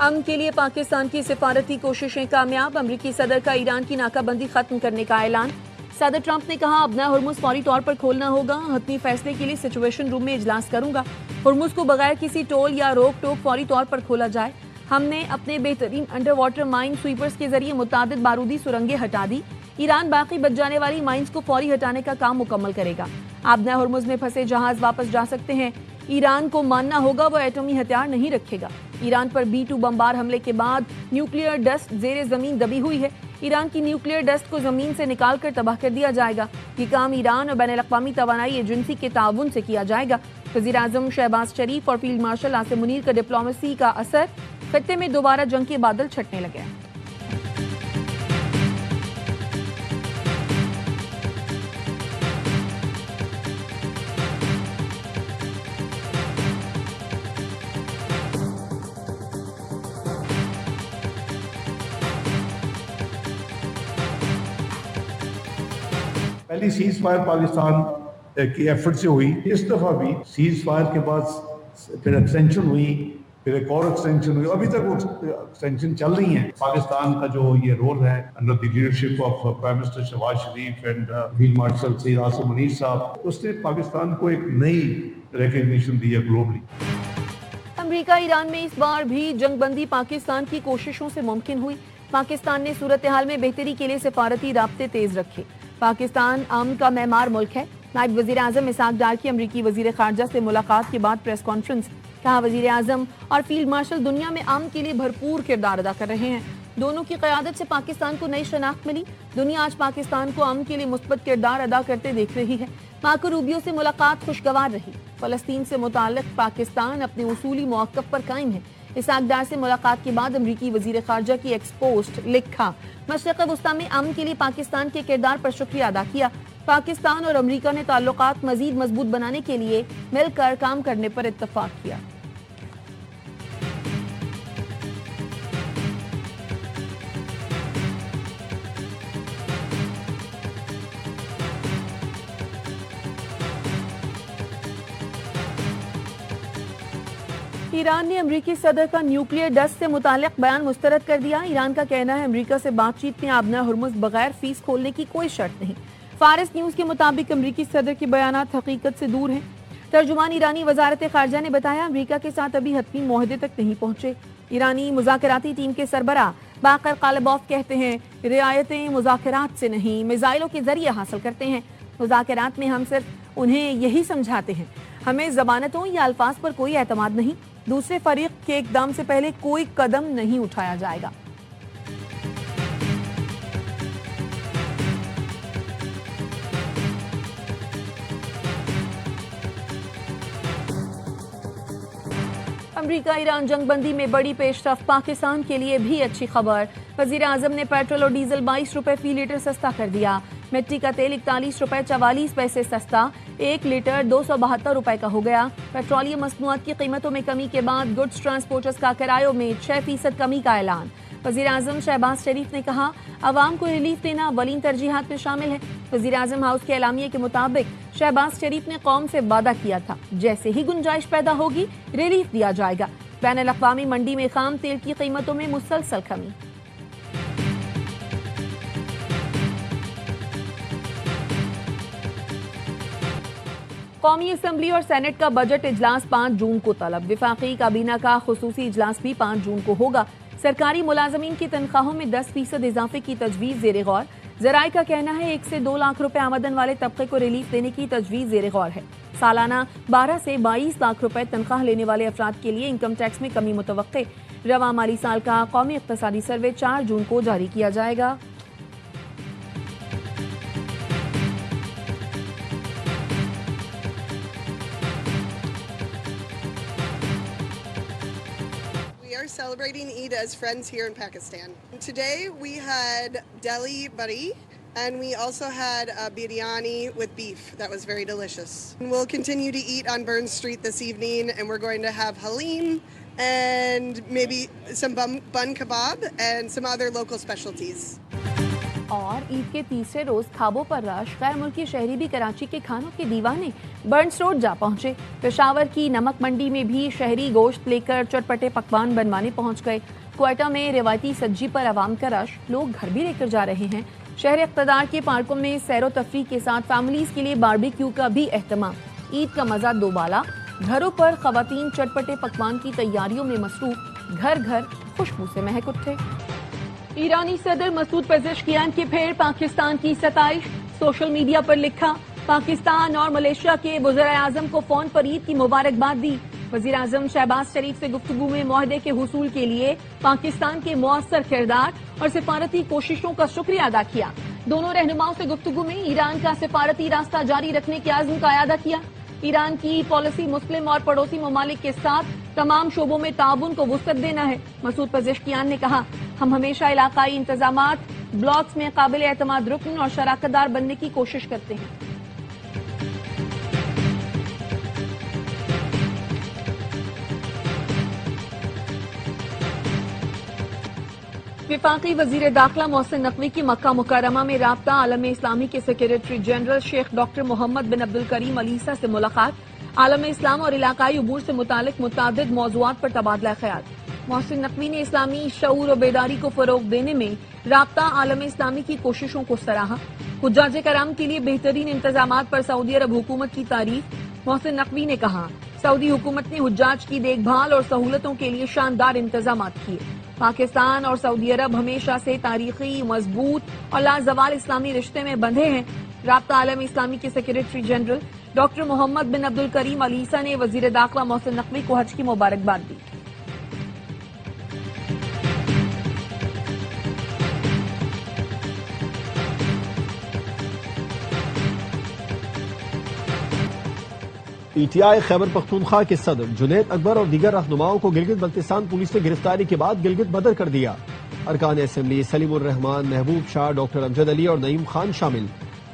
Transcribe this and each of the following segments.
امن کے لیے پاکستان کی سفارتی کوششیں کامیاب، امریکی صدر کا ایران کی ناکہ بندی ختم کرنے کا اعلان۔ صدر ٹرمپ نے کہا اب نہ ہرمز فوری طور پر کھولنا ہوگا، حتمی فیصلے کے لیے سچویشن روم میں اجلاس کروں گا۔ ہرمز کو بغیر کسی ٹول یا روک ٹوک فوری طور پر کھولا جائے۔ ہم نے اپنے بہترین انڈر واٹر مائن سویپرز کے ذریعے متعدد بارودی سرنگیں ہٹا دی۔ ایران باقی بچ جانے والی مائنز کو فوری ہٹانے کا کام مکمل کرے گا۔ آبنہ ہرمز میں پھنسے جہاز واپس جا سکتے ہیں۔ ایران کو ماننا ہوگا وہ ایٹمی ہتھیار نہیں رکھے گا۔ ایران پر B-2 بمبار حملے کے بعد نیوکلیئر ڈسٹ زیر زمین دبی ہوئی ہے۔ ایران کی نیوکلیئر ڈسٹ کو زمین سے نکال کر تباہ کر دیا جائے گا۔ یہ کام ایران اور بین الاقوامی توانائی ایجنسی کے تعاون سے کیا جائے گا۔ وزیر اعظم شہباز شریف اور فیلڈ مارشل عاصم منیر کا ڈپلومیسی کا اثر، خطے میں دوبارہ جنگ کے بادل چھٹنے لگے۔ پہلی سیز فائر پاکستان کی ایفرٹ سے ہوئی، اس دفعہ بھی سیز فائر کے بعد پھر ایکسٹینشن ہوئی، پھر ایک اور ایکسٹینشن ہوئی، ابھی تک وہ ایکسٹینشن چل رہی ہیں۔ پاکستان کا جو یہ رول ہے under the leadership of prime minister Shahbaz Sharif and field marshal Syed Asim Munir sahab, اس نے پاکستان کو ایک نئی ریکگنیشن دی ہے گلوبلی۔ امریکہ ایران میں اس بار بھی جنگ بندی پاکستان کی کوششوں سے ممکن ہوئی۔ پاکستان نے صورتحال میں بہتری کے لیے سفارتی رابطے تیز رکھے۔ پاکستان امن کا معمار ملک ہے۔ نائب وزیر اعظم اسحاق ڈار کی امریکی وزیر خارجہ سے ملاقات کے بعد پریس کانفرنس، کہا وزیر اعظم اور فیلڈ مارشل دنیا میں امن کے لیے بھرپور کردار ادا کر رہے ہیں۔ دونوں کی قیادت سے پاکستان کو نئی شناخت ملی۔ دنیا آج پاکستان کو امن کے لیے مثبت کردار ادا کرتے دیکھ رہی ہے۔ مارکو روبیو سے ملاقات خوشگوار رہی۔ فلسطین سے متعلق پاکستان اپنے اصولی موقف پر قائم ہے۔ اسحاق ڈار سے ملاقات کے بعد امریکی وزیر خارجہ کی ایکس پوسٹ لکھا، مشرق وسطیٰ میں امن کے لیے پاکستان کے کردار پر شکریہ ادا کیا۔ پاکستان اور امریکہ نے تعلقات مزید مضبوط بنانے کے لیے مل کر کام کرنے پر اتفاق کیا۔ ایران نے امریکی صدر کا نیوکلیئر ڈسٹ سے متعلق بیان مسترد کر دیا۔ ایران کا کہنا ہے امریکہ سے بات چیت میں آبنہ ہرمز بغیر فیس کھولنے کی کوئی شرط نہیں۔ فارس نیوز کے مطابق امریکی صدر کے بیانات حقیقت سے دور ہیں۔ ترجمان ایرانی وزارت خارجہ نے بتایا امریکہ کے ساتھ ابھی حتمی معاہدے تک نہیں پہنچے۔ ایرانی مذاکراتی ٹیم کے سربراہ باقر قالباف کہتے ہیں رعایتیں مذاکرات سے نہیں میزائلوں کے ذریعے حاصل کرتے ہیں۔ مذاکرات میں ہم صرف انہیں یہی سمجھاتے ہیں، ہمیں ضمانتوں یا الفاظ پر کوئی اعتماد نہیں، دوسرے فریق کے اقدام سے پہلے کوئی قدم نہیں اٹھایا جائے گا۔ امریکہ ایران جنگ بندی میں بڑی پیش رفت، پاکستان کے لیے بھی اچھی خبر۔ وزیر اعظم نے پیٹرول اور ڈیزل 22 روپے فی لیٹر سستا کر دیا۔ مٹی کا تیل 41 روپے 44 پیسے سستا، 1 لیٹر 272 روپے کا ہو گیا۔ پیٹرولیم مصنوعات کی قیمتوں میں کمی کے بعد گڈز ٹرانسپورٹرز کا کرایوں میں 6% کمی کا اعلان۔ وزیر اعظم شہباز شریف نے کہا عوام کو ریلیف دینا اولین ترجیحات میں شامل ہے۔ وزیر اعظم ہاؤس کے اعلامیے کے مطابق شہباز شریف نے قوم سے وعدہ کیا تھا جیسے ہی گنجائش پیدا ہوگی ریلیف دیا جائے گا۔ بین الاقوامی منڈی میں خام تیل کی قیمتوں میں مسلسل کمی۔ قومی اسمبلی اور سینٹ کا بجٹ اجلاس 5 جون کو طلب۔ وفاقی کابینہ کا خصوصی اجلاس بھی 5 جون کو ہوگا۔ سرکاری ملازمین کی تنخواہوں میں 10% اضافے کی تجویز زیر غور۔ ذرائع کا کہنا ہے 1 سے 2 لاکھ روپے آمدن والے طبقے کو ریلیف دینے کی تجویز زیر غور ہے۔ سالانہ 12 سے 22 لاکھ روپے تنخواہ لینے والے افراد کے لیے انکم ٹیکس میں کمی متوقع۔ رواں مالی سال کا قومی اقتصادی سروے 4 جون کو جاری کیا جائے گا۔ Celebrating Eid as friends here in Pakistan. Today we had Delhi buddy and we also had biryani with beef. That was very delicious. We'll continue to eat on Burns Street this evening and we're going to have halim and maybe some bun kebab and some other local specialties. اور عید کے تیسرے روز خوابوں پر رش، غیر ملکی شہری بھی کراچی کے کھانوں کے دیوانے، برنس روڈ جا پہنچے۔ پشاور کی نمک منڈی میں بھی شہری گوشت لے کر چٹپٹے پکوان بنوانے پہنچ گئے۔ کوئٹہ میں روایتی سجی پر عوام کا رش، لوگ گھر بھی لے کر جا رہے ہیں۔ شہر اقتدار کے پارکوں میں سیر و تفریح کے ساتھ فیملیز کے لیے باربیکیو کا بھی اہتمام۔ عید کا مزہ دوبالا، گھروں پر خواتین چٹپٹے پکوان کی تیاریوں میں مصروف، گھر گھر خوشبو سے مہک اٹھے۔ ایرانی صدر مسعود پزشکیان کی پھر پاکستان کی ستائش، سوشل میڈیا پر لکھا، پاکستان اور ملیشیا کے وزراء اعظم کو فون پر عید کی مبارکباد دی۔ وزیر اعظم شہباز شریف سے گفتگو میں معاہدے کے حصول کے لیے پاکستان کے مؤثر کردار اور سفارتی کوششوں کا شکریہ ادا کیا۔ دونوں رہنماؤں سے گفتگو میں ایران کا سفارتی راستہ جاری رکھنے کے عزم کا اعادہ کیا۔ ایران کی پالیسی مسلم اور پڑوسی ممالک کے ساتھ تمام شعبوں میں تعاون کو وسعت دینا ہے۔ مسعود پزشکیان نے کہا، ہم ہمیشہ علاقائی انتظامات، بلاکس میں قابل اعتماد رکن اور شراکت دار بننے کی کوشش کرتے ہیں۔ وفاقی وزیر داخلہ محسن نقوی کی مکہ مکرمہ میں رابطہ عالم اسلامی کے سیکریٹری جنرل شیخ ڈاکٹر محمد بن عبدالکریم علیسہ سے ملاقات، عالم اسلام اور علاقائی امور سے متعلق متعدد موضوعات پر تبادلہ خیال۔ محسن نقوی نے اسلامی شعور و بیداری کو فروغ دینے میں رابطہ عالم اسلامی کی کوششوں کو سراہا۔ حجاج کرام کے لیے بہترین انتظامات پر سعودی عرب حکومت کی تعریف۔ محسن نقوی نے کہا، سعودی حکومت نے حجاج کی دیکھ بھال اور سہولتوں کے لیے شاندار انتظامات کیے۔ پاکستان اور سعودی عرب ہمیشہ سے تاریخی، مضبوط اور لازوال اسلامی رشتے میں بندھے ہیں۔ رابطہ عالم اسلامی کے سیکریٹری جنرل ڈاکٹر محمد بن عبدالکریم علیسہ نے وزیر داخلہ محسن نقوی کو حج کی مبارکباد دی۔ پی ٹی آئی خیبر پختونخوا کے صدر جنید اکبر اور دیگر رہنماؤں کو گلگت بلتستان پولیس نے گرفتاری کے بعد گلگت بدر کر دیا۔ ارکان اسمبلی سلیم الرحمان، محبوب شاہ، ڈاکٹر امجد علی اور نعیم خان شامل۔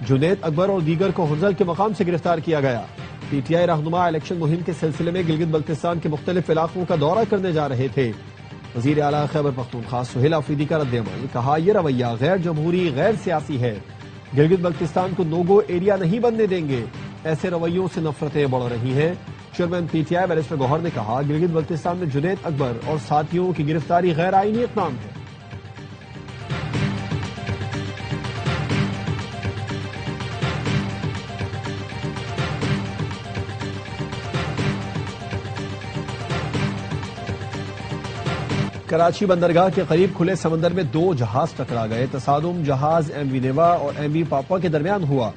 جنید اکبر اور دیگر کو ہنزل کے مقام سے گرفتار کیا گیا۔ پی ٹی آئی رہنما الیکشن مہم کے سلسلے میں گلگت بلتستان کے مختلف علاقوں کا دورہ کرنے جا رہے تھے۔ وزیر اعلیٰ خیبر پختونخوا سہیل آفریدی کا رد عمل، کہا یہ رویہ غیر جمہوری، غیر سیاسی ہے۔ گلگت بلتستان کو نو گو ایریا نہیں بننے دیں گے، ایسے رویوں سے نفرتیں بڑھ رہی ہیں۔ Chairman P T I barrister Gohar نے کہا، گلگت بلتستان میں جنید اکبر اور ساتھیوں کی گرفتاری غیر آئینی اقدام ہے۔ کراچی بندرگاہ کے قریب کھلے سمندر میں دو جہاز ٹکرا گئے۔ تصادم جہاز ایم وی نیوا اور ایم وی پاپوا کے درمیان ہوا۔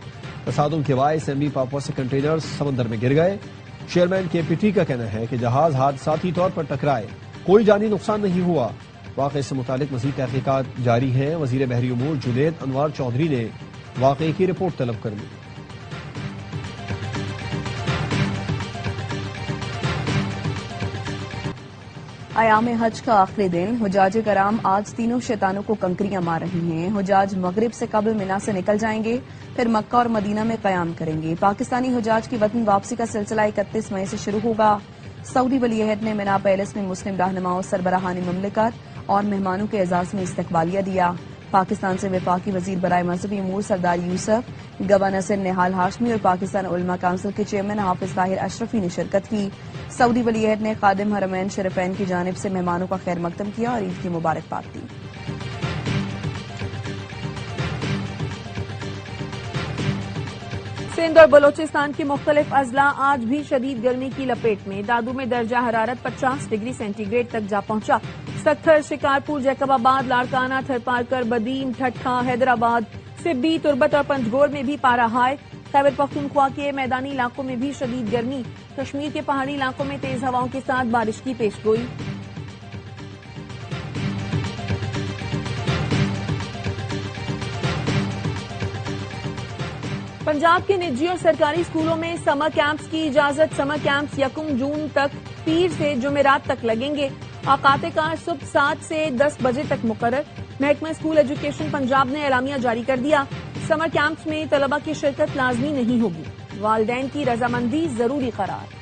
تصادم کے باعث ایم وی پاپوا سے کنٹینر سمندر میں گر گئے۔ چیئرمین کے پی ٹی کا کہنا ہے کہ جہاز حادثاتی طور پر ٹکرائے، کوئی جانی نقصان نہیں ہوا۔ واقعے سے متعلق مزید تحقیقات جاری ہیں۔ وزیر بحری امور جنید انوار چودھری نے واقعے کی رپورٹ طلب کر لی۔ ایام حج کا آخری دن، حجاج کرام آج تینوں شیطانوں کو کنکریاں مار رہے ہیں۔ حجاج مغرب سے قبل منا سے نکل جائیں گے، پھر مکہ اور مدینہ میں قیام کریں گے۔ پاکستانی حجاج کی وطن واپسی کا سلسلہ 31 مئی سے شروع ہوگا۔ سعودی ولی عہد نے منا پیلس میں مسلم رہنماؤں، سربراہان مملکت اور مہمانوں کے اعزاز میں استقبالیہ دیا۔ پاکستان سے وفاقی وزیر برائے مذہبی امور سردار یوسف، گورنر سے نہال ہاشمی اور پاکستان علماء کونسل کے چیئرمین حافظ طاہر اشرفی نے شرکت کی۔ سعودی ولی عہد نے خادم حرمین شریفین کی جانب سے مہمانوں کا خیر مقدم کیا اور عید کی مبارکباد دی۔ سندھ اور بلوچستان کے مختلف اضلاع آج بھی شدید گرمی کی لپیٹ میں۔ دادو میں درجہ حرارت 50 ڈگری سینٹی گریڈ تک جا پہنچا۔ سکھر، شکارپور، جیکب آباد، لاڑکانہ، تھرپارکر، بدین، ٹھٹھا، حیدرآباد، سبی، تربت اور پنجگور میں بھی پارہ ہائی۔ خیبر پختونخوا کے میدانی علاقوں میں بھی شدید گرمی۔ کشمیر کے پہاڑی علاقوں میں تیز ہواؤں کے ساتھ بارش کی پیشگوئی۔ پنجاب کے نجی اور سرکاری اسکولوں میں سمر کیمپس کی اجازت۔ سمر کیمپس 1 جون تک پیر سے جمعرات تک لگیں گے۔ اوقات کار صبح 7 سے 10 بجے تک مقرر۔ محکمہ اسکول ایجوکیشن پنجاب نے اعلامیہ جاری کر دیا، سمر کیمپس میں طلبہ کی شرکت لازمی نہیں ہوگی، والدین کی رضامندی ضروری قرار۔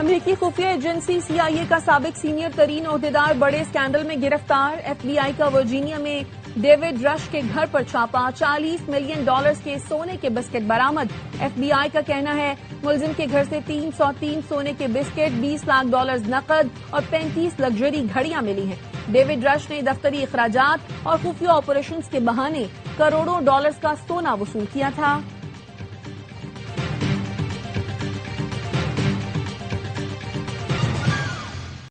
امریکی خفیہ ایجنسی CIA کا سابق سینئر ترین عہدیدار بڑے اسکینڈل میں گرفتار. FBI کا ورجینیا میں ڈیوڈ رش کے گھر پر چھاپا. $40 ملین کے سونے کے بسکٹ برآمد. FBI کا کہنا ہے ملزم کے گھر سے 303 سونے کے بسکٹ، $20 لاکھ نقد اور 35 لگژری گھڑیاں ملی ہیں. ڈیوڈ رش نے دفتری اخراجات اور خفیہ آپریشنز کے بہانے کروڑوں ڈالرز کا سونا وصول کیا تھا.